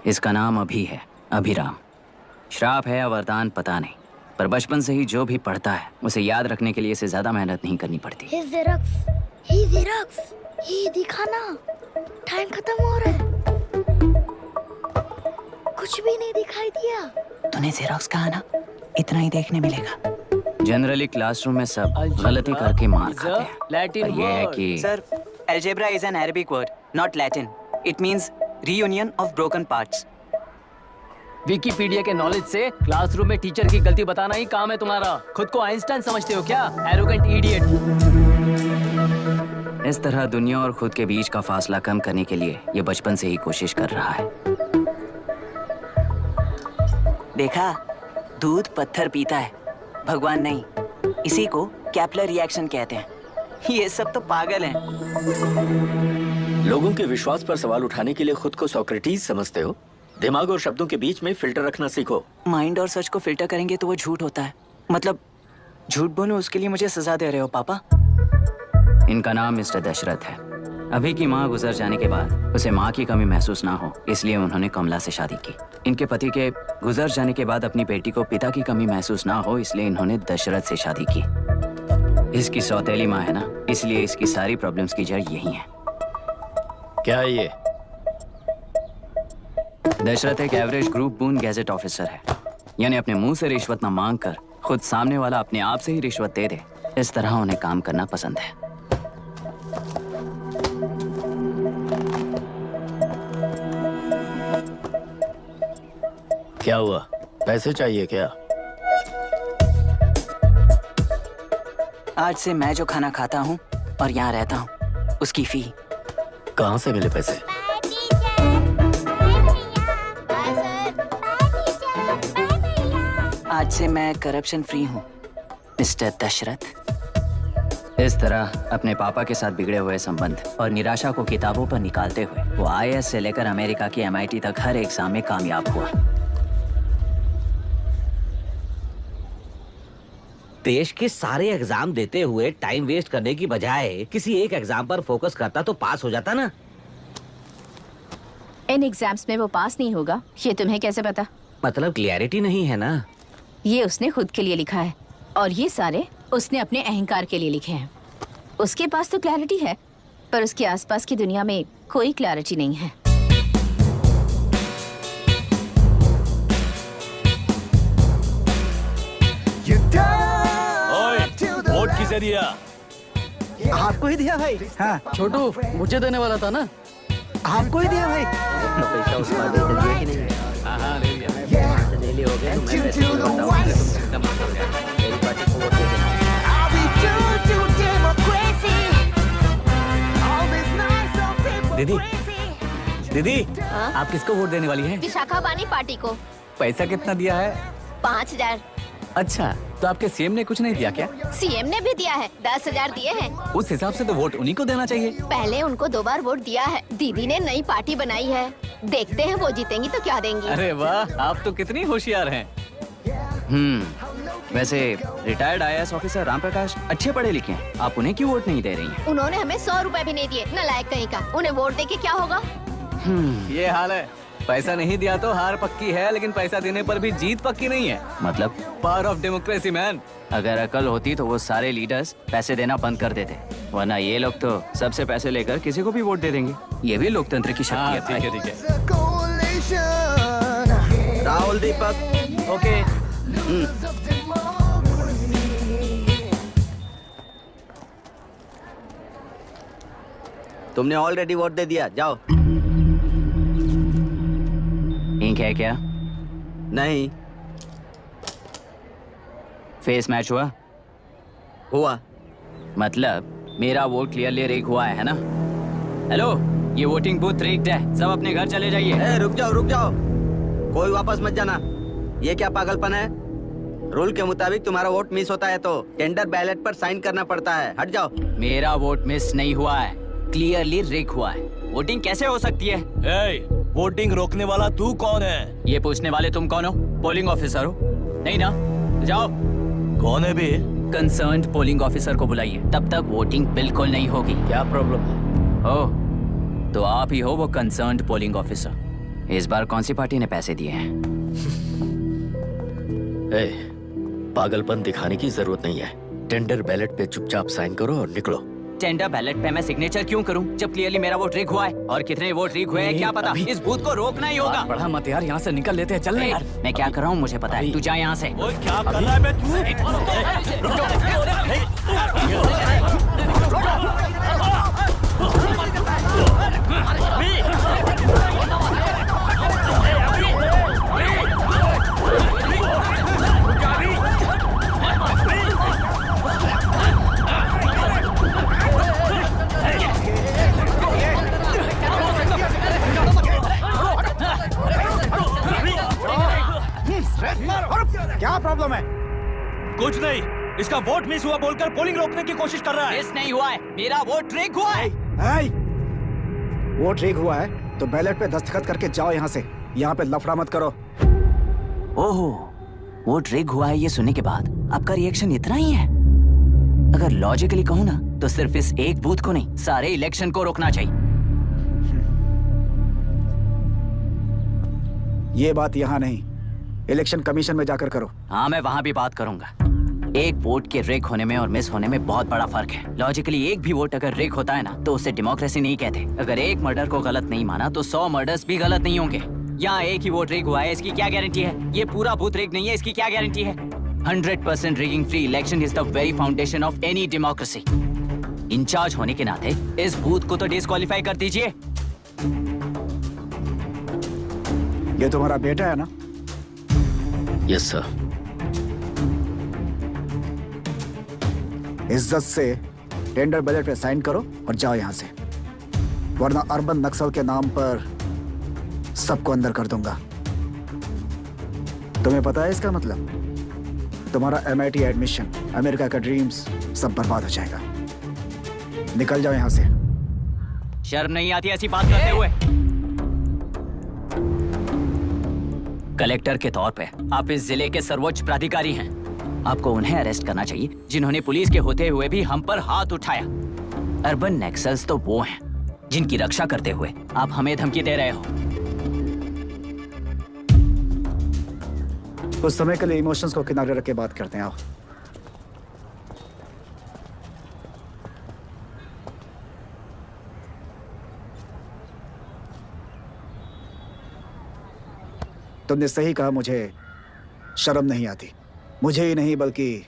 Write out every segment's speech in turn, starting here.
इसका नाम अभी है, अभिराम। श्राप है या वरदान पता नहीं, पर बचपन से ही जो भी पढ़ता है उसे याद रखने के लिए इसे ज्यादा मेहनत नहीं करनी पड़ती। ये दिखा ना, टाइम खत्म हो रहा है। कुछ भी नहीं दिखाई दिया। तूने जेरोक्स कहा ना, इतना ही देखने मिलेगा। जनरली क्लासरूम में सब गलती करके मार खाते हैं। लैटिन ये है कि sir, algebra is an Arabic word, not Latin. It means reunion of broken parts. Wikipedia के नॉलेज से क्लासरूम में टीचर की गलती बताना ही काम है तुम्हारा। खुद को आइंस्टाइन समझते हो क्या? Arrogant idiot. इस तरह दुनिया और खुद के बीच का फासला कम करने के लिए ये बचपन से ही कोशिश कर रहा है। देखा, दूध पत्थर पीता है, भगवान नहीं। इसी को कैपलर रिएक्शन कहते हैं। ये सब तो पागल हैं। लोगों के विश्वास पर सवाल उठाने के लिए खुद को सोक्रेटिस समझते हो? दिमाग और शब्दों के बीच में फिल्टर रखना सीखो। माइंड और सच को फिल्टर करेंगे तो वो झूठ होता है। मतलब झूठ बोलो उसके लिए मुझे सजा दे रहे हो पापा? इनका नाम मिस्टर दशरथ है। अभी की माँ गुजर जाने के बाद उसे माँ की कमी महसूस ना हो, इसलिए उन्होंने कमला से शादी की। इनके पति के गुजर जाने के बाद अपनी बेटी को पिता की कमी महसूस ना हो, इसलिए इन्होंने दशरथ से शादी की। इसकी सौतेली माँ है ना, इसलिए इसकी सारी प्रॉब्लम्स की जड़ यही है। क्या है ये? दशरथ एक एवरेज ग्रुप 1 गैजेट ऑफिसर है, यानी अपने मुंह से रिश्वत न मांग कर खुद सामने वाला अपने आप से ही रिश्वत दे दे। इस तरह उन्हें काम करना पसंद है। क्या हुआ? पैसे चाहिए क्या? आज से मैं जो खाना खाता हूँ और यहाँ रहता हूँ, उसकी फी। कहाँ से मिले पैसे? आज से मैं करप्शन फ्री हूँ, मिस्टर दशरथ। इस तरह अपने पापा के साथ बिगड़े हुए संबंध और निराशा को किताबों पर निकालते हुए वो IAS से लेकर अमेरिका की MIT तक हर एग्जाम में कामयाब हुआ। देश के सारे एग्जाम देते हुए टाइम वेस्ट करने की बजाय किसी एक एग्जाम पर फोकस करता तो पास हो जाता ना। इन एग्जाम्स में वो पास नहीं होगा, ये तुम्हें कैसे पता? मतलब क्लियरिटी नहीं है ना। ये उसने खुद के लिए लिखा है और ये सारे उसने अपने अहंकार के लिए लिखे हैं। उसके पास तो क्लैरिटी है, पर उसके आसपास की दुनिया में कोई क्लैरिटी नहीं है। वोट किसे दिया? आपको ही दिया भाई। हाँ छोटू, मुझे देने वाला था ना। आपको ही दिया भाई। पैसा उस पर दे दिया कि नहीं? हाँ, ले लिया। डेली हो गया तो मैं वैसे ही बताऊं, एकदम हो गया। मेरी पार्टी को वोट दे देना। दीदी, दीदी, आप किसको वोट देने वाली हैं? विशाखा बानी पार्टी को। पैसा कितना दिया है? 5000। अच्छा, तो आपके सीएम ने कुछ नहीं दिया क्या? सीएम ने भी दिया है, 10,000 दिए हैं। उस हिसाब से तो वोट उन्हीं को देना चाहिए। पहले उनको 2 बार वोट दिया है। दीदी ने नई पार्टी बनाई है, देखते हैं वो जीतेंगी तो क्या देंगी। अरे वाह, आप तो कितनी होशियार हैं। वैसे retired IAS officer Ram Prakash अच्छे पढ़े लिखे हैं, आप उन्हें क्यों वोट नहीं दे रही हैं? उन्होंने हमें 100 रुपए भी नहीं दिए, नालायक कहीं का। उन्हें वोट दे के क्या होगा? ये हाल है। पैसा नहीं दिया तो हार पक्की है, लेकिन पैसा देने पर भी जीत पक्की नहीं है। मतलब पावर ऑफ डेमोक्रेसी मैन। अगर अकल होती तो वो सारे लीडर्स पैसे देना बंद कर देते, वरना ये लोग तो सबसे पैसे लेकर किसी को भी वोट दे देंगे। ये भी लोकतंत्र की शक्ति है। ठीक है, ठीक है। राहुल दीपक। ओके। तुमने ऑलरेडी वोट दे दिया, जाओ। इंक है क्या? नहीं फेस मैच हुआ? हुआ। मतलब मेरा वोट क्लियरली रिग हुआ है ना? हेलो, ये वोटिंग बूथ रिग्ड है, सब अपने घर चले जाइए। रुक जाओ, कोई वापस मत जाना। ये क्या पागलपन है? रूल के मुताबिक तुम्हारा वोट मिस होता है तो टेंडर बैलेट पर साइन करना पड़ता है। हट जाओ। मेरा वोट मिस नहीं हुआ है, क्लियरली रिग हुआ है। वोटिंग कैसे हो सकती है? वोटिंग रोकने वाला तू कौन है? ये पूछने वाले तुम कौन हो? पोलिंग ऑफिसर हो? नहीं ना? जाओ। कौन है बे? कंसर्न्ड पोलिंग ऑफिसर को बुलाइए, तब तक वोटिंग बिल्कुल नहीं होगी। क्या प्रॉब्लम है? ओह, तो आप ही हो वो कंसर्न्ड पोलिंग ऑफिसर। इस बार कौन सी पार्टी ने पैसे दिए हैं? ए, पागलपन दिखाने की जरूरत नहीं है। टेंडर बैलेट पे चुपचाप साइन करो और निकलो। टेंडर बैलेट पे मैं सिग्नेचर क्यों करूं जब क्लियरली मेरा वोट रीक हुआ है? और कितने वोट रीक हुए हैं क्या पता? इस बूथ को रोकना ही होगा। बढ़ा मत यार, यहाँ से निकल लेते हैं, चल यार मैं क्या कर रहा हूँ मुझे पता है। तू जा यहाँ से। क्या कर रहा है बे तू? क्या प्रॉब्लम है? कुछ नहीं, इसका वोट मिस हुआ बोलकर पोलिंग रोकने की कोशिश कर रहा है। मिस नहीं हुआ है, मेरा वोट रीक हुआ है। वोट रीक हुआ है तो बैलेट पे दस्तखत करके जाओ यहाँ से। यहाँ पे लफड़ा मत करो। ओहो, वोट रीक हुआ है ये सुनने के बाद आपका रिएक्शन इतना ही है? अगर लॉजिकली कहूँ ना तो सिर्फ इस एक बूथ को नहीं सारे इलेक्शन को रोकना चाहिए। ये बात यहाँ नहीं, इलेक्शन कमीशन में जाकर करो। हाँ मैं वहाँ भी बात करूंगा। एक वोट के रेक होने में और मिस होने में बहुत बड़ा फर्क है। लॉजिकली एक भी वोट अगर रेक होता है ना तो उसे डेमोक्रेसी नहीं कहते। अगर एक मर्डर को गलत नहीं माना तो 100 मर्डर्स भी गलत नहीं होंगे। यहाँ एक ही वोट रेक हुआ है, इसकी क्या गारंटी है? ये पूरा बूथ रेक नहीं है, इसकी क्या गारंटी है? 100% rigging free election is the very foundation of any democracy. In charge होने के नाते इस बूथ को तो डिस्क्वालीफाई कर दीजिए। ये तुम्हारा बेटा है ना? Yes sir. इज्जत से टेंडर बैलेट पे साइन करो और जाओ यहाँ से, वरना अर्बन नक्सल के नाम पर सबको अंदर कर दूंगा। तुम्हें पता है इसका मतलब? तुम्हारा MIT एडमिशन, अमेरिका का ड्रीम्स सब बर्बाद हो जाएगा। निकल जाओ यहाँ से। शर्म नहीं आती ऐसी बात करते हुए? कलेक्टर के तौर पे आप इस जिले के सर्वोच्च प्राधिकारी हैं। आपको उन्हें अरेस्ट करना चाहिए जिन्होंने पुलिस के होते हुए भी हम पर हाथ उठाया। अर्बन नक्सल्स तो वो हैं जिनकी रक्षा करते हुए आप हमें धमकी दे रहे हो। कुछ समय के लिए इमोशंस को किनारे रख के बात करते हैं। आओ। तुमने सही कहा, मुझे शर्म नहीं आती। मुझे ही नहीं बल्कि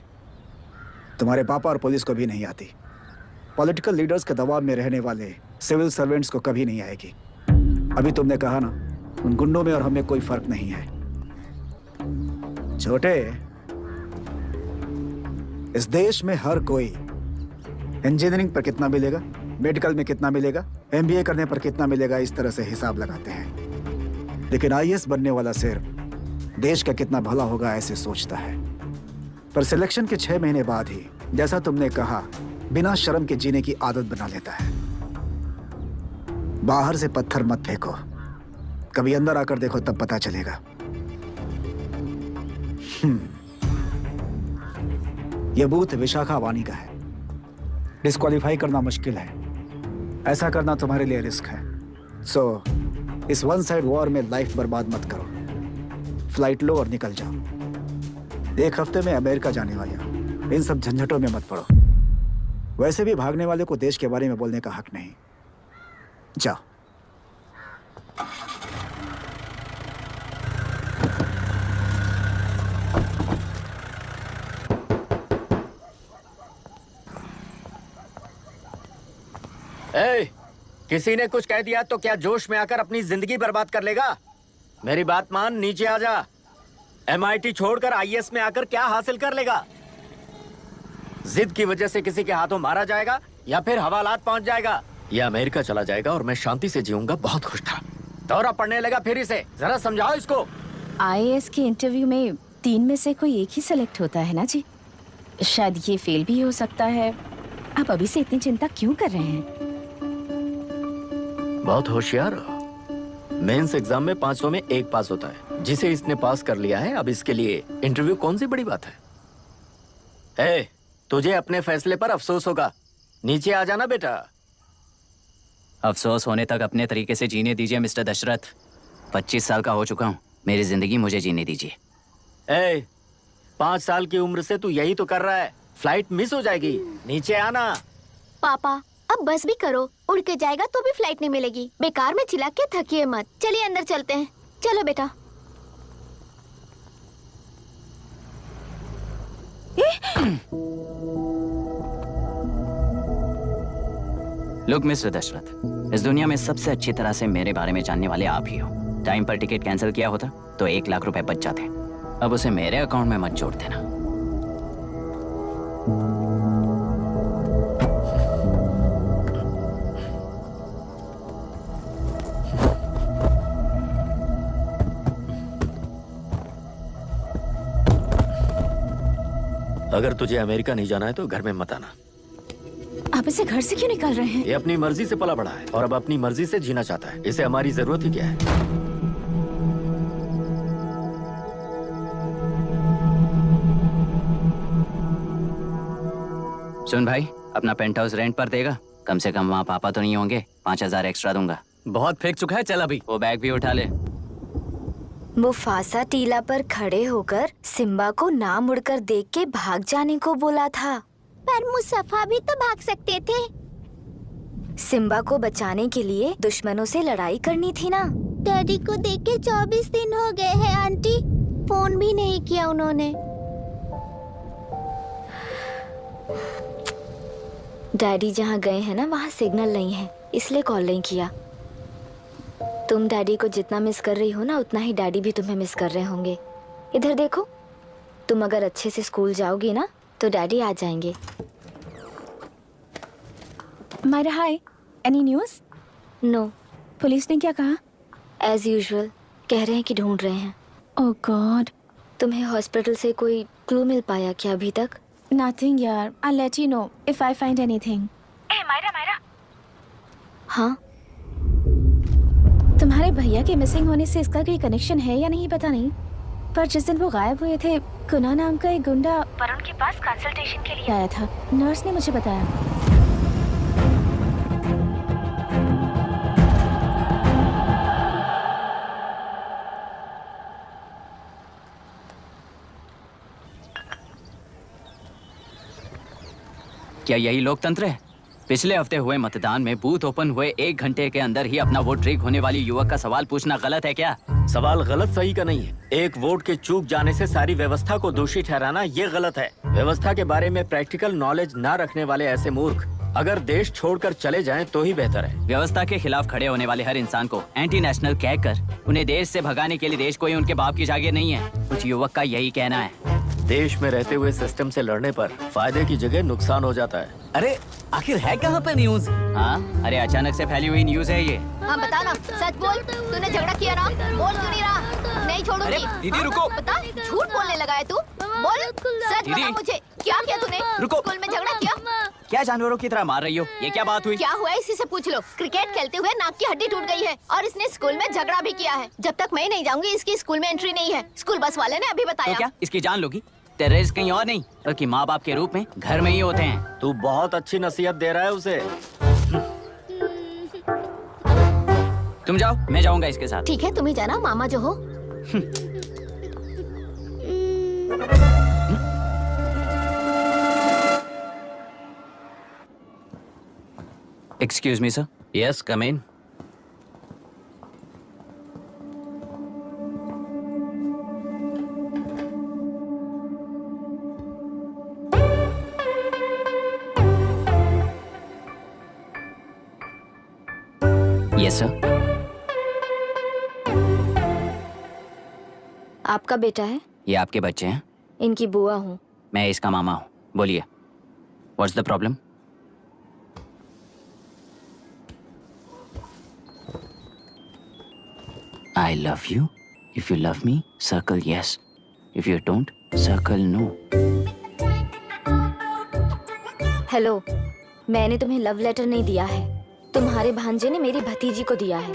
तुम्हारे पापा और पुलिस को भी नहीं आती। पॉलिटिकल लीडर्स के दबाव में रहने वाले सिविल सर्वेंट्स को कभी नहीं आएगी। अभी तुमने कहा ना, उन गुंडों में और हमें कोई फर्क नहीं है। छोटे, इस देश में हर कोई इंजीनियरिंग पर कितना मिलेगा, मेडिकल में कितना मिलेगा, MBA करने पर कितना मिलेगा, इस तरह से हिसाब लगाते हैं। लेकिन IAS बनने वाला सिर्फ देश का कितना भला होगा ऐसे सोचता है। पर सिलेक्शन के 6 महीने बाद ही, जैसा तुमने कहा, बिना शर्म के जीने की आदत बना लेता है। बाहर से पत्थर मत फेंको, कभी अंदर आकर देखो तब पता चलेगा। यह बूथ विशाखावाणी का है। डिस्क्वालीफाई करना मुश्किल है, ऐसा करना तुम्हारे लिए रिस्क है। सो इस वन साइड वॉर में लाइफ बर्बाद मत करो। फ्लाइट लो और निकल जाओ। 1 हफ्ते में अमेरिका जाने वाले हो, इन सब झंझटों में मत पड़ो। वैसे भी भागने वाले को देश के बारे में बोलने का हक नहीं। जाओ। ए, किसी ने कुछ कह दिया तो क्या जोश में आकर अपनी जिंदगी बर्बाद कर लेगा? मेरी बात मान, नीचे आ जा। MIT छोड़कर IAS में आकर क्या हासिल कर लेगा? जिद की वजह से किसी के हाथों मारा जाएगा या फिर हवालात पहुंच जाएगा या अमेरिका चला जाएगा और मैं शांति से जीऊंगा। बहुत खुश था। दौरा पड़ने लगा फिर इसे। जरा समझाओ इसको। IAS के इंटरव्यू में 3 में से कोई एक ही सेलेक्ट होता है ना जी? शायद ये फेल भी हो सकता है। आप अभी से इतनी चिंता क्यों कर रहे हैं? बहुत होशियार हो। मेंस एग्जाम में 500 में 1 पास होता है, जिसे इसने पास कर लिया है। अब इसके लिए इंटरव्यू कौन सी बड़ी बात है? ए, तुझे अपने फैसले पर अफसोस होगा। नीचे आ जाना बेटा। अफसोस होने तक अपने तरीके से जीने दीजिए मिस्टर दशरथ। 25 साल का हो चुका हूँ। मेरी जिंदगी मुझे जीने दीजिए। ए, 5 साल की उम्र से तू यही तो कर रहा है। फ्लाइट मिस हो जाएगी, नीचे आना। पापा अब बस भी करो, उड़ के जाएगा तो भी फ्लाइट नहीं मिलेगी। बेकार में चिल्ला के थकिए मत। चलिए अंदर चलते हैं। चलो बेटा। लुक मिस्टर दशरथ, इस दुनिया में सबसे अच्छी तरह से मेरे बारे में जानने वाले आप ही हो। टाइम पर टिकट कैंसिल किया होता तो 1 लाख रुपए बच जाते। अब उसे मेरे अकाउंट में मत जोड़ देना। अगर तुझे अमेरिका नहीं जाना है तो घर में मत आना। आप इसे घर से क्यों निकाल रहे हैं? ये अपनी मर्जी से पला बड़ा है और अब अपनी मर्जी से जीना चाहता है। इसे हमारी जरूरत ही क्या है? सुन भाई, अपना पेंट हाउस रेंट पर देगा? कम से कम वहाँ पापा तो नहीं होंगे। 5000 एक्स्ट्रा दूंगा। बहुत फेंक चुका है, चल अभी। वो बैग भी उठा ले। मुफासा टीला पर खड़े होकर सिम्बा को ना मुड़कर देख के भाग जाने को बोला था, पर मुस्तफा भी तो भाग सकते थे। सिम्बा को बचाने के लिए दुश्मनों से लड़ाई करनी थी ना। डैडी को देख के 24 दिन हो गए हैं आंटी, फोन भी नहीं किया उन्होंने। डैडी जहाँ गए हैं ना वहाँ सिग्नल नहीं है, इसलिए कॉल नहीं किया। तुम डैडी को जितना मिस कर रही हो ना उतना ही डैडी भी तुम्हें मिस कर रहे होंगे। इधर देखो, तुम अगर अच्छे से स्कूल जाओगी ना तो डैडी आ जाएंगे। मायरा हाय, एनी न्यूज़? नो। पुलिस ने क्या कहा? एज यूजुअल कह रहे हैं कि ढूंढ रहे हैं। ओह गॉड। तुम्हें हॉस्पिटल से कोई क्लू मिल पाया क्या अभी तक? नथिंग यार, I let you know if I find anything. ए मायरा। हाँ, तुम्हारे भैया के मिसिंग होने से इसका कोई कनेक्शन है या नहीं पता नहीं, पर जिस दिन वो गायब हुए थे कुना नाम का एक गुंडा वरुण के पास कंसल्टेशन के लिए आया था। नर्स ने मुझे बताया। क्या यही लोकतंत्र है? पिछले हफ्ते हुए मतदान में बूथ ओपन हुए 1 घंटे के अंदर ही अपना वोट रीक होने वाली युवक का सवाल पूछना गलत है क्या? सवाल गलत सही का नहीं है। एक वोट के चूक जाने से सारी व्यवस्था को दोषी ठहराना ये गलत है। व्यवस्था के बारे में प्रैक्टिकल नॉलेज ना रखने वाले ऐसे मूर्ख अगर देश छोड़कर चले जाएं तो ही बेहतर है। व्यवस्था के खिलाफ खड़े होने वाले हर इंसान को एंटी नेशनल कहकर उन्हें देश से भगाने के लिए देश कोई उनके बाप की जागीर नहीं है। कुछ युवक का यही कहना है। देश में रहते हुए सिस्टम से लड़ने पर फायदे की जगह नुकसान हो जाता है। अरे आखिर है कहाँ पे न्यूज? हाँ, अरे अचानक से फैली हुई न्यूज है ये। हाँ बता ना, सच बोल। तूने झगड़ा किया ना? बोल क्यों नहीं रहा? नहीं छोड़ूंगी। दीदी रुको। बता, झूठ बोलने लगा है तू? बोल, सच बता मुझे, क्या किया तूने? रुको। स्कूल में झगड़ा किया? क्या जानवरों की तरह मार रही हो? ये क्या बात हुई? क्या हुआ इसी से पूछ लो। क्रिकेट खेलते हुए नाक की हड्डी टूट गई है और इसने स्कूल में झगड़ा भी किया है। जब तक मैं नहीं जाऊंगी इसकी स्कूल में एंट्री नहीं है। स्कूल बस वाले ने अभी बताया। तो क्या इसकी जान लोगी? टेररिस्ट कहीं और नहीं बल्कि माँ बाप के रूप में घर में ही होते हैं। तू बहुत अच्छी नसीहत दे रहा है उसे। तुम जाओ, मैं जाऊंगा इसके साथ। ठीक है, तुम ही जाना, मामा जो हो। Excuse me sir. Yes, come in. Yes sir. आपका बेटा है? ये आपके बच्चे हैं? इनकी बुआ हूँ। मैं इसका मामा हूँ। बोलिए, what's the problem? I love you. If you love me, circle yes. If you don't, circle no. Hello, मैंने तुम्हें लव लेटर नहीं दिया है। तुम्हारे भांजे ने मेरी भतीजी को दिया है।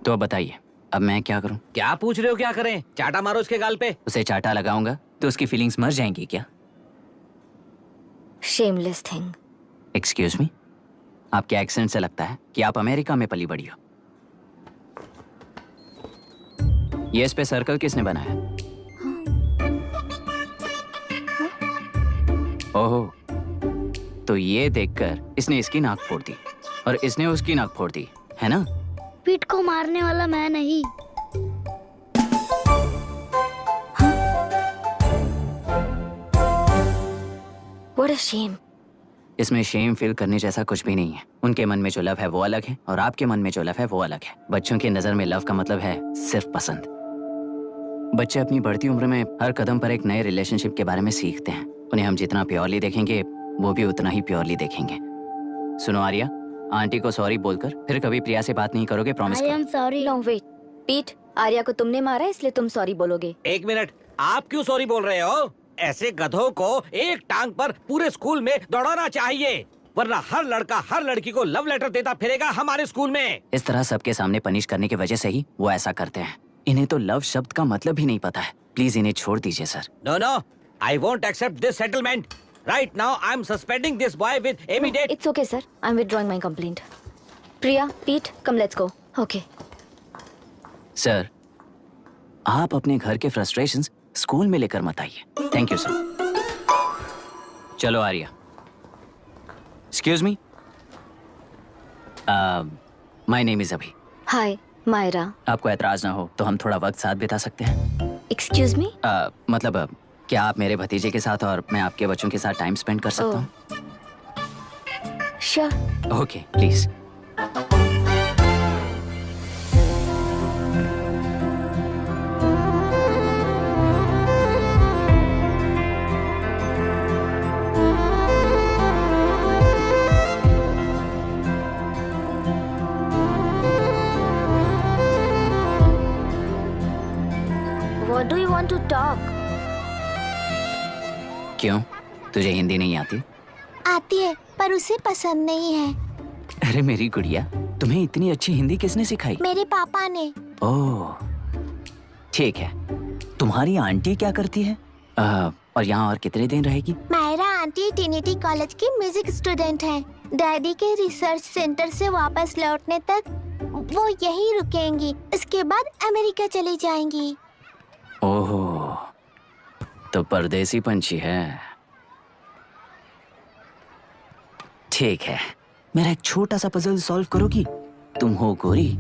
तो अब बताइए, अब मैं क्या करूं? क्या पूछ रहे हो? क्या करें? चाटा मारो उसके गाल पे। उसे चाटा लगाऊंगा तो उसकी फीलिंग्स मर जाएंगी क्या? Shameless thing. एक्सक्यूज मी, आपके एक्सेंट से लगता है कि आप अमेरिका में पली बड़ी हो। ये इस पे सर्कल किसने बनाया? ओहो, तो ये देखकर इसने इसकी नाक फोड़ दी और इसने उसकी नाक फोड़ दी, है ना? पीठ को मारने वाला मैं नहीं। What a shame. इसमें शेम फील करने जैसा कुछ भी नहीं है। उनके मन में जो लव है वो अलग है और आपके मन में जो लव है वो अलग है। बच्चों की नजर में लव का मतलब है सिर्फ पसंद। बच्चे अपनी बढ़ती उम्र में हर कदम पर एक नए रिलेशनशिप के बारे में सीखते हैं। उन्हें हम जितना प्योरली देखेंगे वो भी उतना ही प्योरली देखेंगे। सुनो आर्या, आंटी को सॉरी बोलकर फिर कभी प्रिया से बात नहीं करोगे, promise I am sorry. No wait. पीठ, आर्या को तुमने मारा इसलिए तुम सॉरी बोलोगे। एक मिनट, आप क्यों सॉरी बोल रहे हो? ऐसे गधों को एक टांग पर पूरे स्कूल में दौड़ाना चाहिए, वरना हर लड़का हर लड़की को लव लेटर देता फिरेगा हमारे स्कूल में। इस तरह सबके सामने पनिश करने की वजह से ही वो ऐसा करते हैं। इन्हें तो लव शब्द का मतलब ही नहीं पता है। प्लीज इन्हें छोड़ दीजिए sir. No no, I won't accept this settlement. Right now I am suspending this boy with immediate. It's okay sir. I'm withdrawing my complaint. Priya, Pete, come let's go. Okay. Sir, आप अपने घर के frustrations school में लेकर मत आइए। Thank you sir. चलो Arya. Excuse me, my name is Abhi. Hi, Myra. आपको एतराज ना हो तो हम थोड़ा वक्त साथ बिता सकते हैं? Excuse me? मतलब क्या आप मेरे भतीजे के साथ और मैं आपके बच्चों के साथ टाइम स्पेंड कर सकता हूँ? Sure. Okay, please. What do you want to talk? क्यों, तुझे हिंदी नहीं आती? आती है, पर उसे पसंद नहीं है। अरे मेरी गुड़िया, तुम्हें इतनी अच्छी हिंदी किसने सिखाई? मेरे पापा ने। ओह, ठीक है। तुम्हारी आंटी क्या करती है? और यहाँ और कितने दिन रहेगी? मायरा आंटी ट्रिनिटी कॉलेज की म्यूजिक स्टूडेंट हैं। डैडी के रिसर्च सेंटर से वापस लौटने तक वो यहीं रुकेंगी। इसके बाद अमेरिका चली जाएंगी। ओह, तो परदेसी पंछी है। ठीक है, मेरा एक छोटा सा पजल सॉल्व करोगी? तुम हो गोरी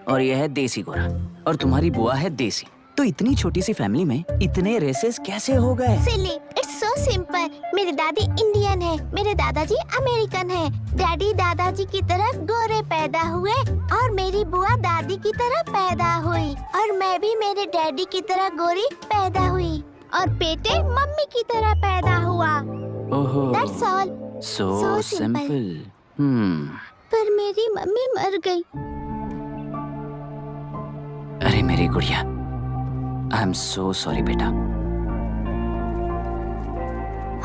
और यह है देसी गोरा और तुम्हारी बुआ है देसी। तो इतनी छोटी सी फैमिली में इतने रेसेस कैसे हो गए? सिली, इट्स सो सिंपल। मेरी दादी इंडियन है, मेरे दादाजी अमेरिकन है। डैडी दादाजी की तरह गोरे पैदा हुए और मेरी बुआ दादी की तरह पैदा हुई और मैं भी मेरे डैडी की तरह गोरी पैदा हुई और बेटे मम्मी की तरह पैदा हुआ। ओहो, That's all. so So simple. पर मेरी मम्मी मर गई। अरे मेरी गुड़िया, आई एम सो सॉरी बेटा।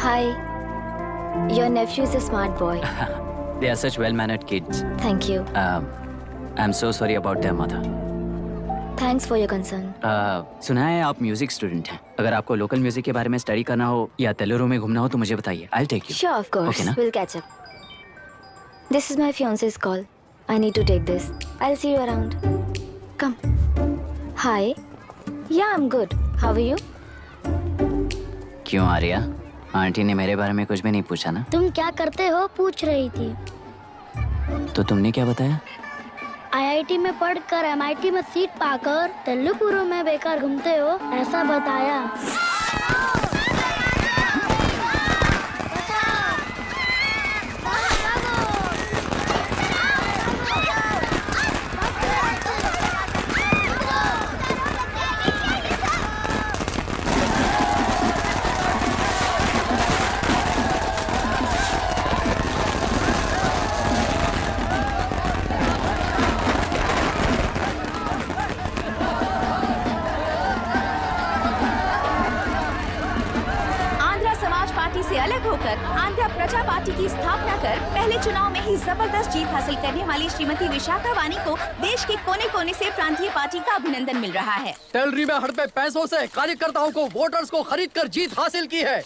Hi, your nephew is a smart boy. They are such well-mannered kids. Thank you. I'm so sorry about their mother. Thanks for your concern. सुना है आप म्यूजिक स्टूडेंट हैं। अगर आपको लोकल म्यूजिक के बारे में स्टडी करना हो या तेलुरु में घूमना हो तो मुझे बताइए। I'll take you. Sure, of course. Okay, ना? We'll catch up. This is my fiance's call. I need to take this. I'll see you around. Come. Hi. Yeah, I'm good. How are you? क्यों Arya, aunty ने मेरे बारे में कुछ भी नहीं पूछा ना? तुम क्या करते हो पूछ रही थी। तो तुमने क्या बताया? IIT में पढ़कर MIT में सीट पाकर तेलुपुरु में बेकार घूमते हो ऐसा बताया। से अलग होकर आंध्र प्रजा पार्टी की स्थापना कर पहले चुनाव में ही जबरदस्त जीत हासिल करने वाली श्रीमती विशाखा वानी को देश के कोने कोने से प्रांतीय पार्टी का अभिनंदन मिल रहा है। टेलरी में हड़पे पैसों से कार्यकर्ताओं को वोटर्स को खरीद कर जीत हासिल की है।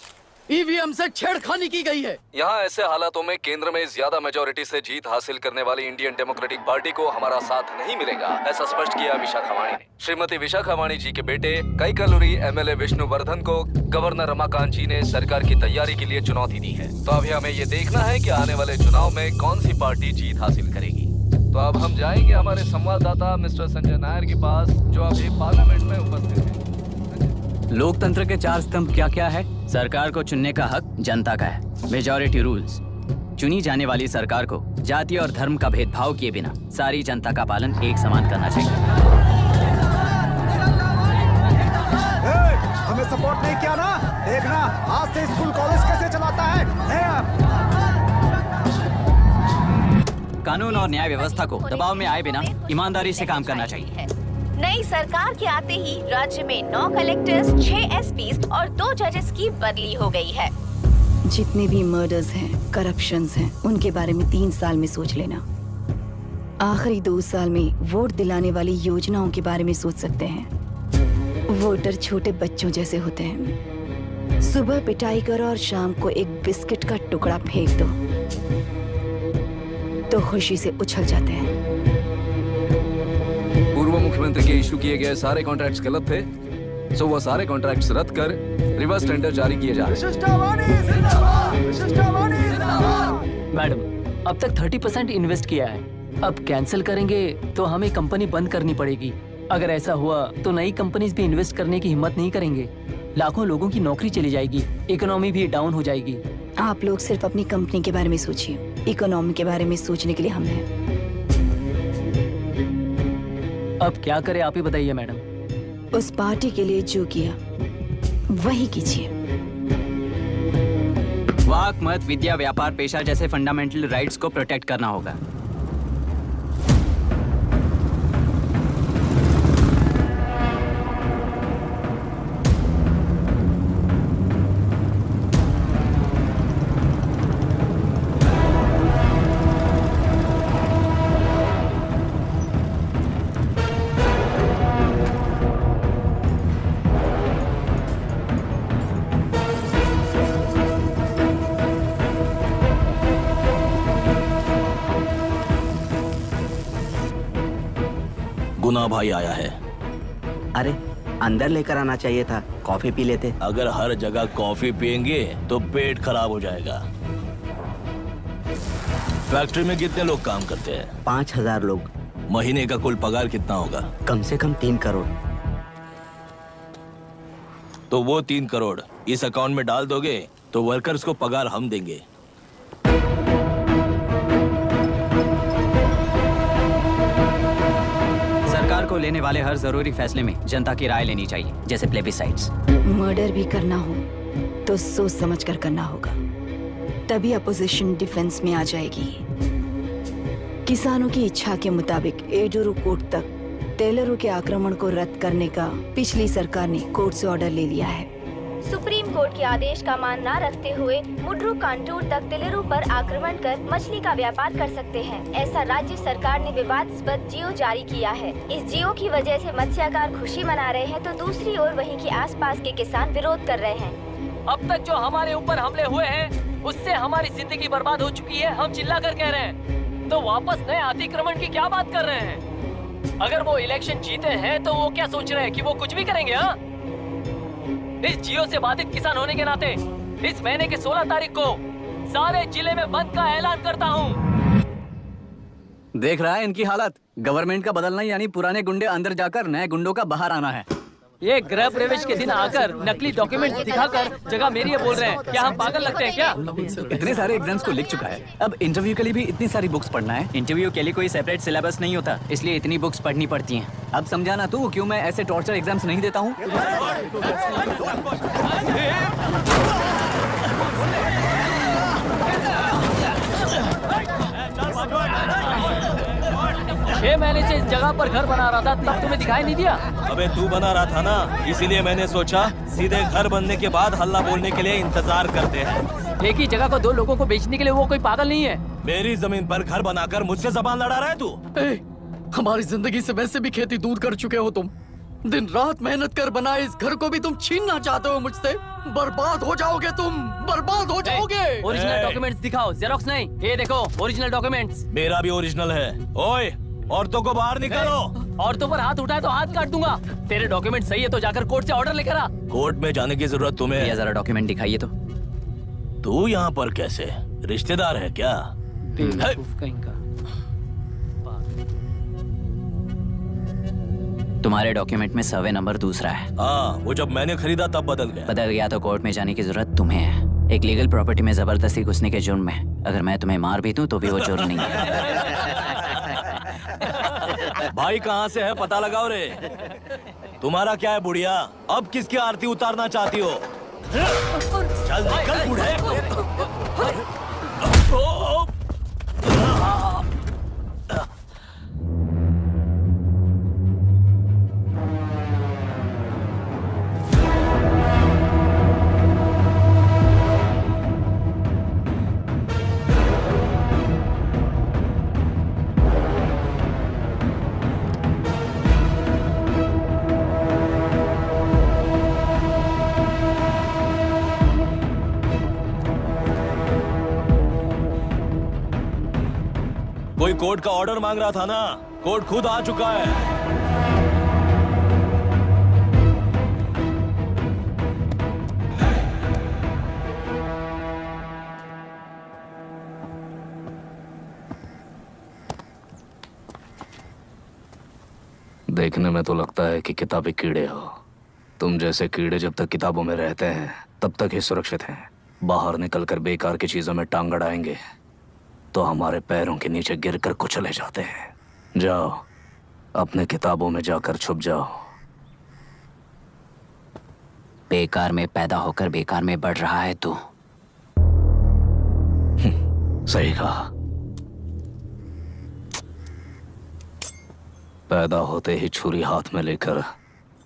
ईवीएम से छेड़खानी की गई है। यहाँ ऐसे हालातों में केंद्र में ज्यादा मेजोरिटी से जीत हासिल करने वाली इंडियन डेमोक्रेटिक पार्टी को हमारा साथ नहीं मिलेगा, ऐसा स्पष्ट किया विशाखावाणी ने। श्रीमती विशाखावाणी जी के बेटे कैकलुरी एमएलए विष्णुवर्धन को गवर्नर रमाकांत जी ने सरकार की तैयारी के लिए चुनौती दी है। तो अभी हमें ये देखना है कि आने वाले चुनाव में कौन सी पार्टी जीत हासिल करेगी। तो अब हम जाएंगे हमारे संवाददाता मिस्टर संजय नायर के पास, जो अभी पार्लियामेंट में उपस्थित है। लोकतंत्र के 4 स्तंभ क्या क्या है? सरकार को चुनने का हक जनता का है, मेजॉरिटी रूल्स। चुनी जाने वाली सरकार को जाति और धर्म का भेदभाव किए बिना सारी जनता का पालन एक समान करना चाहिए। हमें सपोर्ट नहीं किया ना, देखना आज से स्कूल कॉलेज कैसे चलाता है। कानून और न्याय व्यवस्था को दबाव में आए बिना ईमानदारी से काम करना चाहिए। नई सरकार के आते ही राज्य में 9 कलेक्टर्स, 6 एसपीज और 2 जजेस की बदली हो गई है। जितने भी मर्डर्स हैं, करप्शंस हैं, उनके बारे में 3 साल में सोच लेना। आखिरी 2 साल में वोट दिलाने वाली योजनाओं के बारे में सोच सकते हैं। वोटर छोटे बच्चों जैसे होते हैं। सुबह पिटाई करो और शाम को एक बिस्किट का टुकड़ा फेंक दो तो खुशी से उछल जाते हैं। पूर्व मुख्यमंत्री के इशू किए गए सारे कॉन्ट्रैक्ट्स गलत थे, सो वो सारे कॉन्ट्रैक्ट्स रद्द कर रिवर्स टेंडर जारी किए जा रहे हैं। मैडम, अब तक 30% इन्वेस्ट किया है, अब कैंसिल करेंगे तो हमें कंपनी बंद करनी पड़ेगी। अगर ऐसा हुआ तो नई कंपनीज भी इन्वेस्ट करने की हिम्मत नहीं करेंगे। लाखों लोगों की नौकरी चली जाएगी, इकोनॉमी भी डाउन हो जाएगी। आप लोग सिर्फ अपनी कंपनी के बारे में सोचिए, इकोनॉमी के बारे में सोचने के लिए हम हैं। अब क्या करें आप ही बताइए मैडम। उस पार्टी के लिए जो किया वही कीजिए। वाक, मत, विद्या, व्यापार, पेशा जैसे फंडामेंटल राइट्स को प्रोटेक्ट करना होगा। गुना भाई आया है। अरे अंदर लेकर आना चाहिए था, कॉफी पी लेते। अगर हर जगह कॉफी पियेंगे तो पेट खराब हो जाएगा। फैक्ट्री में कितने लोग काम करते हैं? 5000 लोग। महीने का कुल पगार कितना होगा? कम से कम 3 करोड़। तो वो 3 करोड़ इस अकाउंट में डाल दोगे तो वर्कर्स को पगार हम देंगे। सरकार को लेने वाले हर जरूरी फैसले में जनता की राय लेनी चाहिए, जैसे प्लेबिसाइट्स। मर्डर भी करना हो तो सोच समझ कर करना होगा, तभी अपोजिशन डिफेंस में आ जाएगी। किसानों की इच्छा के मुताबिक एडुरु कोर्ट तक टेलरों के आक्रमण को रद्द करने का पिछली सरकार ने कोर्ट से ऑर्डर ले लिया है। सुप्रीम कोर्ट के आदेश का मान न रखते हुए मुड्रू कांटूर तक टेलरों पर आक्रमण कर मछली का व्यापार कर सकते हैं। ऐसा राज्य सरकार ने विवादास्पद जियो जारी किया है। इस जियो की वजह से मत्स्यकार खुशी मना रहे हैं तो दूसरी ओर वहीं के आसपास के किसान विरोध कर रहे हैं। अब तक जो हमारे ऊपर हमले हुए हैं उससे हमारी जिंदगी बर्बाद हो चुकी है, हम चिल्ला कर कह रहे हैं। तो वापस नए अतिक्रमण की क्या बात कर रहे हैं? अगर वो इलेक्शन जीते हैं तो वो क्या सोच रहे हैं कि वो कुछ भी करेंगे? हाँ, इस जियो से बाधित किसान होने के नाते इस महीने के 16 तारीख को सारे जिले में बंद का ऐलान करता हूँ। देख रहा है इनकी हालत। गवर्नमेंट का बदलना यानी पुराने गुंडे अंदर जाकर नए गुंडों का बाहर आना है। ये गृह प्रवेश के दिन आकर नकली डॉक्यूमेंट दिखाकर जगह मेरी है बोल रहे हैं। क्या हम पागल लगते हैं क्या? इतने सारे एग्जाम्स को लिख चुका है, अब इंटरव्यू के लिए भी इतनी सारी बुक्स पढ़ना है। इंटरव्यू के लिए कोई सेपरेट सिलेबस नहीं होता, इसलिए इतनी बुक्स पढ़नी पड़ती हैं। अब समझाना तू क्यों मैं ऐसे टॉर्चर एग्जाम्स नहीं देता हूँ। 6 महीने से इस जगह पर घर बना रहा था, तब तुम्हें दिखाई नहीं दिया? अबे तू बना रहा था ना, इसीलिए मैंने सोचा सीधे घर बनने के बाद हल्ला बोलने के लिए इंतजार करते हैं। एक ही जगह को 2 लोगों को बेचने के लिए वो कोई पागल नहीं है। मेरी जमीन पर घर बनाकर मुझसे जबान लड़ा रहा है तू। हमारी जिंदगी से वैसे भी खेती दूर कर चुके हो तुम। दिन रात मेहनत कर बनाए इस घर को भी तुम छीनना चाहते हो मुझसे? बर्बाद हो जाओगे तुम, बर्बाद हो जाओगे। ओरिजिनल डॉक्यूमेंट्स दिखाओ, जेरोक्स नहीं। ये देखो ओरिजिनल डॉक्यूमेंट्स। मेरा भी ओरिजिनल है। ओए, औरतों को बाहर निकालो। औरतों पर हाथ उठाए तो हाथ काट दूंगा। तेरे डॉक्यूमेंट सही है तो जाकर कोर्ट से ऑर्डर लेकर आ। कोर्ट में जाने की जरूरत तुम्हें? ये जरा डॉक्यूमेंट दिखाइए तो। तू यहाँ पर कैसे? रिश्तेदार है क्या? बेवकूफ कहीं का। तुम्हारे डॉक्यूमेंट में सर्वे नंबर दूसरा है। हाँ, वो जब मैंने खरीदा तब बदल गया। बदल गया तो कोर्ट में जाने की जरूरत तुम्हें है। एक लीगल प्रॉपर्टी में जबरदस्ती घुसने के जुर्म में अगर मैं तुम्हें मार भी दूं तो भी वो जुर्म नहीं है। भाई कहाँ से है पता लगाओ रे। तुम्हारा क्या है बुढ़िया? अब किसकी आरती उतारना चाहती हो? चल निकल बूढ़े। कोई कोर्ट का ऑर्डर मांग रहा था ना? कोर्ट खुद आ चुका है। देखने में तो लगता है कि किताबी कीड़े हो। तुम जैसे कीड़े जब तक किताबों में रहते हैं तब तक ही सुरक्षित हैं। बाहर निकलकर बेकार की चीजों में टांग अड़ाएंगे तो हमारे पैरों के नीचे गिरकर कुचले जाते हैं। जाओ, अपने किताबों में जाकर छुप जाओ। बेकार में पैदा होकर बेकार में बढ़ रहा है तू। सही कहा। पैदा होते ही छुरी हाथ में लेकर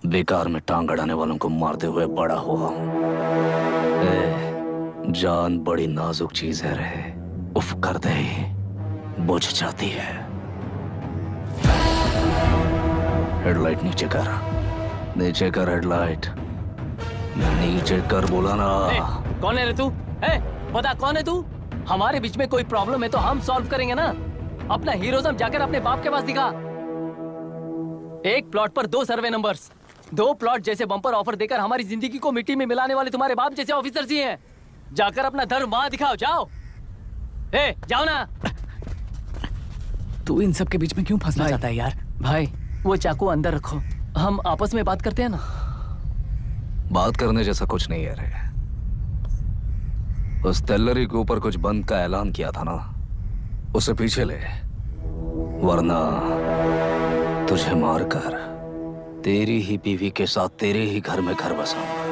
बेकार में टांग अड़ाने वालों को मारते हुए बड़ा हुआ हूं। जान बड़ी नाजुक चीज है रे। उफ कर दे ही बुझ जाती है। हेडलाइट नीचे कर, नीचे कर हेडलाइट, नीचे कर बोला ना। कौन है रे तू? बता कौन है तू? हमारे बीच में कोई प्रॉब्लम है तो हम सॉल्व करेंगे ना। अपना हीरोइज्म जाकर अपने बाप के पास दिखा। एक प्लॉट पर 2 सर्वे नंबर्स, 2 प्लॉट जैसे बम्पर ऑफर देकर हमारी जिंदगी को मिट्टी में मिलाने वाले तुम्हारे बाप जैसे ऑफिसर्स ही हैं। जाकर अपना धर्म वहां दिखाओ, जाओ। जाओ ना। तू इन सब के बीच में क्यों फंसना चाहता है यार? भाई वो चाकू अंदर रखो, हम आपस में बात करते हैं ना। बात करने जैसा कुछ नहीं है रे। उस तेलरी के ऊपर कुछ बंद का ऐलान किया था ना, उसे पीछे ले, वरना तुझे मारकर तेरी ही बीवी के साथ तेरे ही घर में घर बसाऊंगा।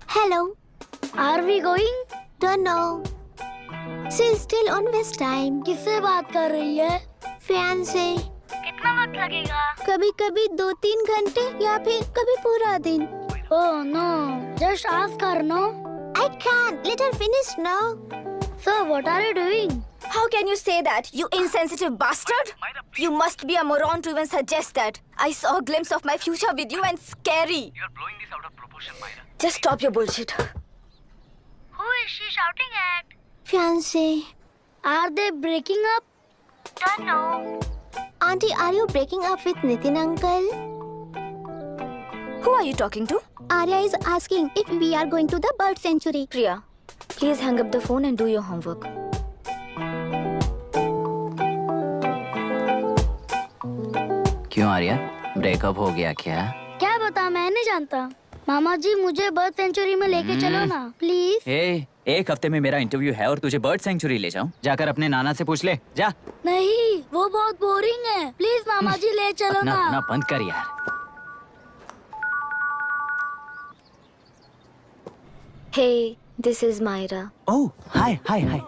Hello. Are we going? Don't know. She's still on West time. किससे बात कर रही है? Fiancé. कितना वक्त लगेगा? कभी कभी 2-3 घंटे या फिर कभी पूरा दिन। Oh no. Just ask her, no? I can't. Let her finish now. So what are you doing? How can you say that, you insensitive bastard? You must be a moron to even suggest that. I saw a glimpse of my future with you and scary. You're blowing this out of proportion, Myra. Just stop your bullshit. Who is she shouting at? Fiancé. Are they breaking up? Don't know. Auntie, are you breaking up with Nitin uncle? Who are you talking to? Arya is asking if we are going to the bird sanctuary. Priya, please hang up the phone and do your homework. क्यों Arya, breakup हो गया क्या? क्या बता, मैं नहीं जानता। मामा जी मुझे बर्ड सेंचुरी में लेके चलो ना प्लीज। एक हफ्ते में मेरा इंटरव्यू है और तुझे बर्ड सेंचुरी ले जाऊं? जाकर अपने नाना से पूछ ले, जा। नहीं, वो बहुत बोरिंग है। प्लीज मामा जी ले चलो ना। अपना बंद कर यार। Hey, this is Myra. ओह, हाय हाय हाय।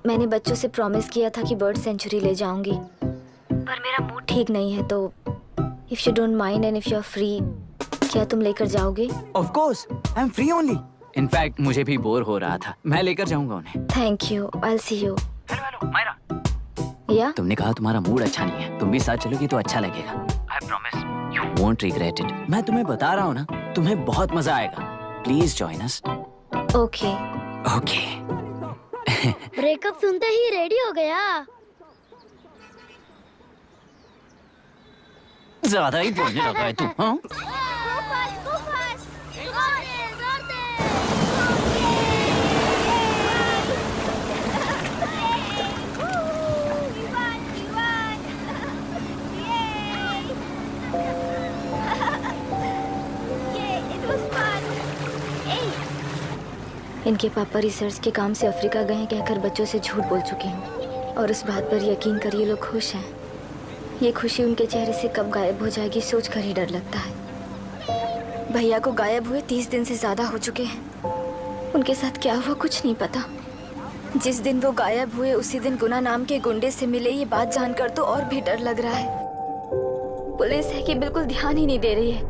मैंने बच्चों से प्रॉमिस किया था कि बर्ड सेंचुरी ले जाऊंगी, पर मेरा मूड ठीक नहीं है, तो if you don't mind and if you're free, क्या तुम लेकर जाओगे? Of course, I am free only. In fact मुझे भी बोर हो रहा था, मैं लेकर जाऊंगा उन्हें। Thank you, I see you. Hello Myra. या तुमने कहा तुम्हारा मूड अच्छा नहीं है, तुम भी साथ चलोगी तो अच्छा लगेगा। I promise you won't regret it. मैं तुम्हें बता रहा हूँ ना, तुम्हें बहुत मजा आएगा। Please join us. Okay. Okay. Breakup सुनते ही रेडी हो गया। ज्यादा ही बोलने लगा है तू, हाँ? इनके पापा रिसर्च के काम से अफ्रीका गए हैं कहकर बच्चों से झूठ बोल चुकी हूँ, और उस बात पर यकीन कर ये लोग खुश हैं। ये खुशी उनके चेहरे से कब गायब हो जाएगी सोचकर ही डर लगता है। भैया को गायब हुए 30 दिन से ज्यादा हो चुके हैं। उनके साथ क्या हुआ कुछ नहीं पता। जिस दिन वो गायब हुए उसी दिन गुना नाम के गुंडे से मिले, ये बात जानकर तो और भी डर लग रहा है। पुलिस है कि बिल्कुल ध्यान ही नहीं दे रही है।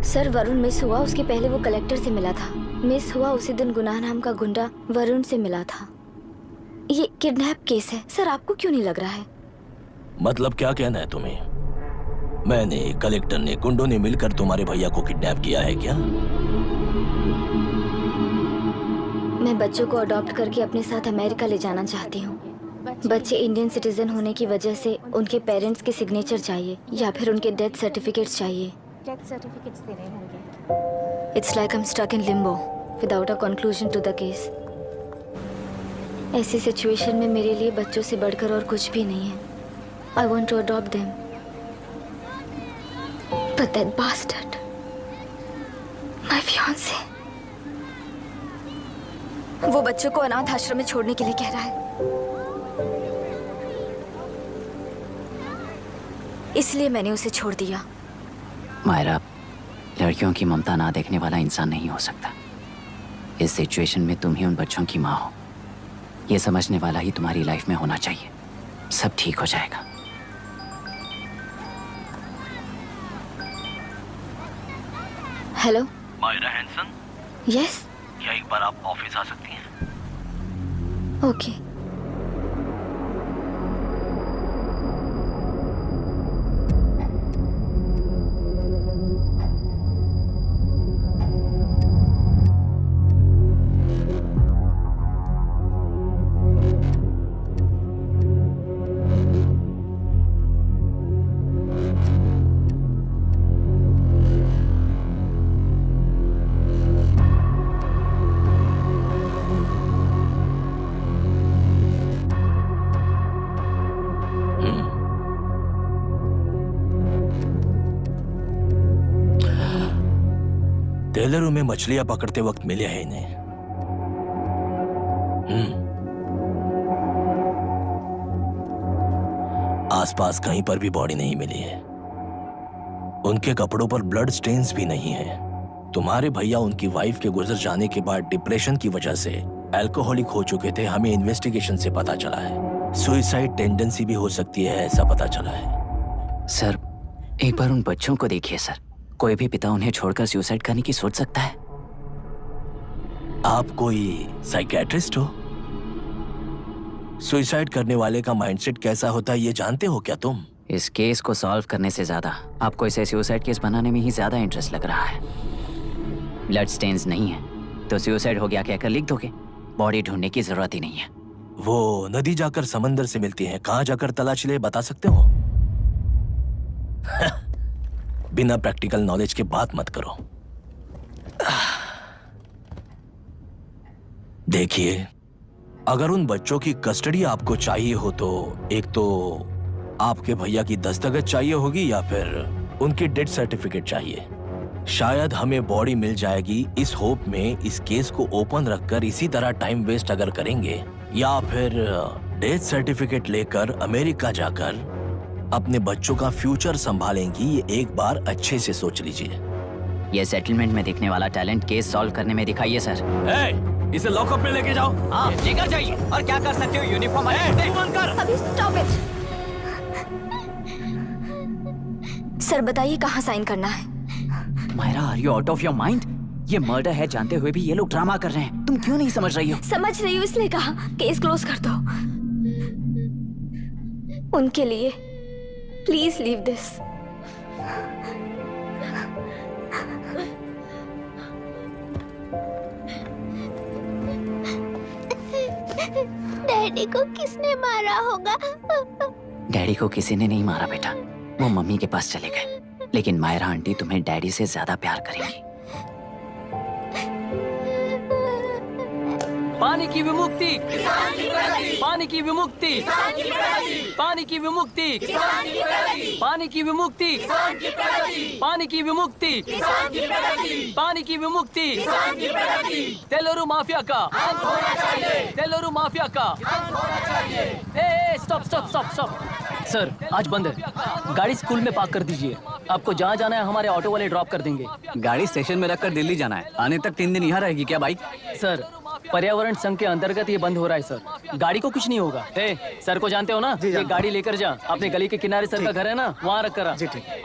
सर वरुण मिस हुआ, उसके पहले वो कलेक्टर से मिला था। मिस हुआ उसी दिन गुनाह नाम का गुंडा वरुण से मिला था। ये किडनैप केस है। सर आपको क्यों नहीं लग रहा है? मतलब क्या कहना है तुम्हें? मैंने, कलेक्टर ने, गुंडों ने मिलकर तुम्हारे भैया को किडनैप किया है क्या? मैं बच्चों को अडॉप्ट करके अपने साथ अमेरिका ले जाना चाहती हूँ। बच्चे इंडियन सिटीजन होने की वजह से उनके पेरेंट्स के सिग्नेचर चाहिए या फिर उनके डेथ सर्टिफिकेट्स चाहिए। डेथ सर्टिफिकेट्स देने होंगे। It's like I'm stuck in limbo without a conclusion to the case. ऐसी सिचुएशन में मेरे लिए बच्चों से बढ़कर और कुछ भी नहीं है। I want to adopt them, but that bastard, my fiancé, वो बच्चों को अनाथ आश्रम में छोड़ने के लिए कह रहा है। इसलिए मैंने उसे छोड़ दिया। मायरा, लड़कियों की ममता ना देखने वाला इंसान नहीं हो सकता। इस सिचुएशन में तुम ही उन बच्चों की माँ हो, ये समझने वाला ही तुम्हारी लाइफ में होना चाहिए। सब ठीक हो जाएगा। हेलो मायरा हैंसन, यस, क्या एक बार आप ऑफिस आ सकती हैं? ओके। टेलरों में मछलियां पकड़ते वक्त मिले हैं इन्हें। आसपास कहीं पर भी बॉडी नहीं मिली है। उनके कपड़ों पर ब्लड स्टेन्स भी नहीं है। तुम्हारे भैया उनकी वाइफ के गुजर जाने के बाद डिप्रेशन की वजह से अल्कोहलिक हो चुके थे। हमें इन्वेस्टिगेशन से पता चला है सुसाइड टेंडेंसी भी हो सकती है, ऐसा पता चला है। सर एक बार उन बच्चों को देखिए सर। कोई भी पिता उन्हें छोड़कर सुसाइड करने की सोच सकता है? आप कोई साइकियाट्रिस्ट हो? सुसाइड करने वाले का माइंडसेट कैसा होता है ये जानते हो क्या तुम? इस केस को सॉल्व करने से ज्यादा आपको इसे सुसाइड केस बनाने में ही ज्यादा इंटरेस्ट लग रहा है। ब्लड स्टेन्स नहीं है तो सुसाइड हो गया कहकर लिख दोगे। बॉडी ढूंढने की जरूरत ही नहीं है। वो नदी जाकर समंदर से मिलती है, कहां जाकर तलाश ले बता सकते हो? बिना प्रैक्टिकल नॉलेज के बात मत करो। देखिए, अगर उन बच्चों की कस्टडी आपको चाहिए हो तो एक तो आपके भैया की दस्तखत चाहिए होगी या फिर उनकी डेथ सर्टिफिकेट चाहिए। शायद हमें बॉडी मिल जाएगी इस होप में इस केस को ओपन रखकर इसी तरह टाइम वेस्ट अगर करेंगे, या फिर डेथ सर्टिफिकेट लेकर अमेरिका जाकर अपने बच्चों का फ्यूचर संभालेंगी। ये एक बार अच्छे से सोच लीजिए। ये सेटलमेंट में दिखने वाला टैलेंट केस सॉल्व करने में दिखाइए सर। इसे लॉकअप में लेके जाओ। हाँ, लेकर जाइए। और क्या कर सकते हो? यूनिफॉर्म अभी स्टॉप इट। सर बताइए कहाँ साइन करना है? Myra, are you out of your mind? ये मर्डर है जानते हुए भी ये लोग ड्रामा कर रहे हैं। तुम क्यों नहीं समझ रही हो? समझ रही हूँ इसलिए कहा केस क्लोज कर दो। उनके लिए प्लीज लीव दिस। डैडी को किसने मारा होगा? डैडी को किसी ने नहीं मारा बेटा, वो मम्मी के पास चले गए। लेकिन मायरा आंटी तुम्हें डैडी से ज्यादा प्यार करेंगी। पानी की विमुक्ति, पानी की विमुक्ति, पानी की विमुक्ति, पानी की विमुक्ति, पानी की विमुक्ति, पानी की विमुक्ति, तेलुरु माफिया का, तेलुरु माफिया का। Stop stop stop stop. Sir आज बंद है, गाड़ी स्कूल में पार्क कर दीजिए। आपको जहाँ जाना है हमारे ऑटो वाले ड्रॉप कर देंगे। गाड़ी स्टेशन में रखकर दिल्ली जाना है, आने तक 3 दिन यहाँ रहेगी क्या बाइक? सर पर्यावरण संघ के अंतर्गत ये बंद हो रहा है सर, गाड़ी को कुछ नहीं होगा। सर को जानते हो ना, ये गाड़ी लेकर जा, अपने गली के किनारे सर का घर है ना, वहाँ रख कर।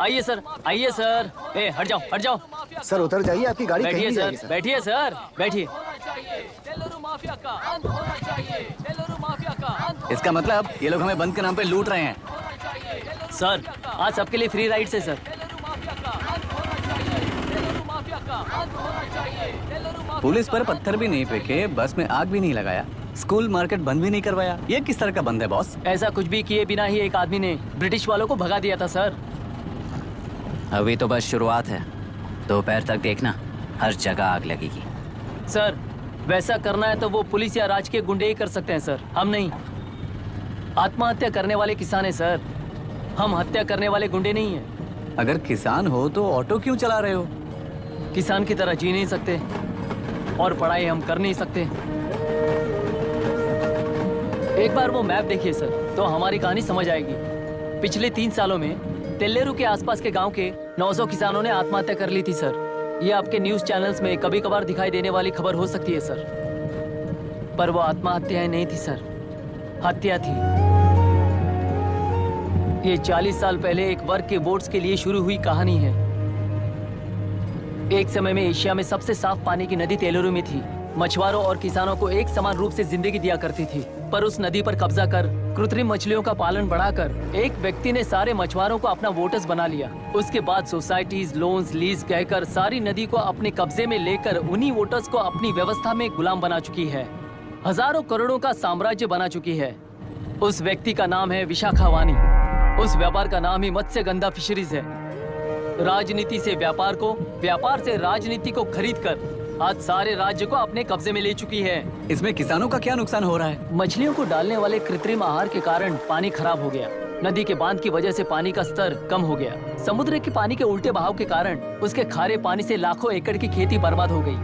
आइए सर, आइए सर। हट जाओ हट जाओ। सर उतर जाइए, आपकी गाड़ी कहीं बैठिए नहीं सर, जाएगी सर। बैठिए सर, बैठिए। इसका मतलब ये लोग हमें बंद के नाम पे लूट रहे हैं। सर आज सबके लिए फ्री राइड है सर। पुलिस पर पत्थर भी नहीं फेंके, बस में आग भी नहीं लगाया, स्कूल मार्केट बंद भी नहीं करवाया। ये किस तरह का बंद है बॉस? ऐसा कुछ भी किए बिना ही एक आदमी ने ब्रिटिश वालों को भगा दिया था सर। अभी तो बस शुरुआत है, दोपहर तक देखना हर जगह आग लगेगी। सर वैसा करना है तो वो पुलिस या राज के गुंडे ही कर सकते हैं सर, हम नहीं। आत्महत्या करने वाले किसान है सर, हम हत्या करने वाले गुंडे नहीं हैं। अगर किसान हो तो ऑटो क्यों चला रहे हो? किसान की तरह जी नहीं सकते और पढ़ाई हम कर नहीं सकते। एक बार वो मैप देखिए सर तो हमारी कहानी समझ आएगी। पिछले 3 सालों में तेल्लेरू के आसपास के गांव के 900 किसानों ने आत्महत्या कर ली थी सर। ये आपके न्यूज चैनल्स में कभी कभार दिखाई देने वाली खबर हो सकती है सर, पर वो आत्महत्याएं नहीं थी सर, हत्या थी। ये 40 साल पहले एक वर्ग के वोट्स के लिए शुरू हुई कहानी है। एक समय में एशिया में सबसे साफ पानी की नदी तेलुरु में थी। मछुआरों और किसानों को एक समान रूप से जिंदगी दिया करती थी, पर उस नदी पर कब्जा कर कृत्रिम मछलियों का पालन बढ़ाकर एक व्यक्ति ने सारे मछुआरों को अपना वोटर्स बना लिया। उसके बाद सोसाइटीज, लोन्स, लीज कहकर सारी नदी को अपने कब्जे में लेकर उन्हीं वोटर्स को अपनी व्यवस्था में गुलाम बना चुकी है। हजारों करोड़ों का साम्राज्य बना चुकी है। उस व्यक्ति का नाम है विशाखा वानी। उस व्यापार का नाम ही मत्स्यगंधा फिशरीज है। राजनीति से व्यापार को, व्यापार से राजनीति को खरीद कर आज सारे राज्य को अपने कब्जे में ले चुकी है। इसमें किसानों का क्या नुकसान हो रहा है? मछलियों को डालने वाले कृत्रिम आहार के कारण पानी खराब हो गया। नदी के बांध की वजह से पानी का स्तर कम हो गया। समुद्र के पानी के उल्टे बहाव के कारण उसके खारे पानी से लाखों एकड़ की खेती बर्बाद हो गई।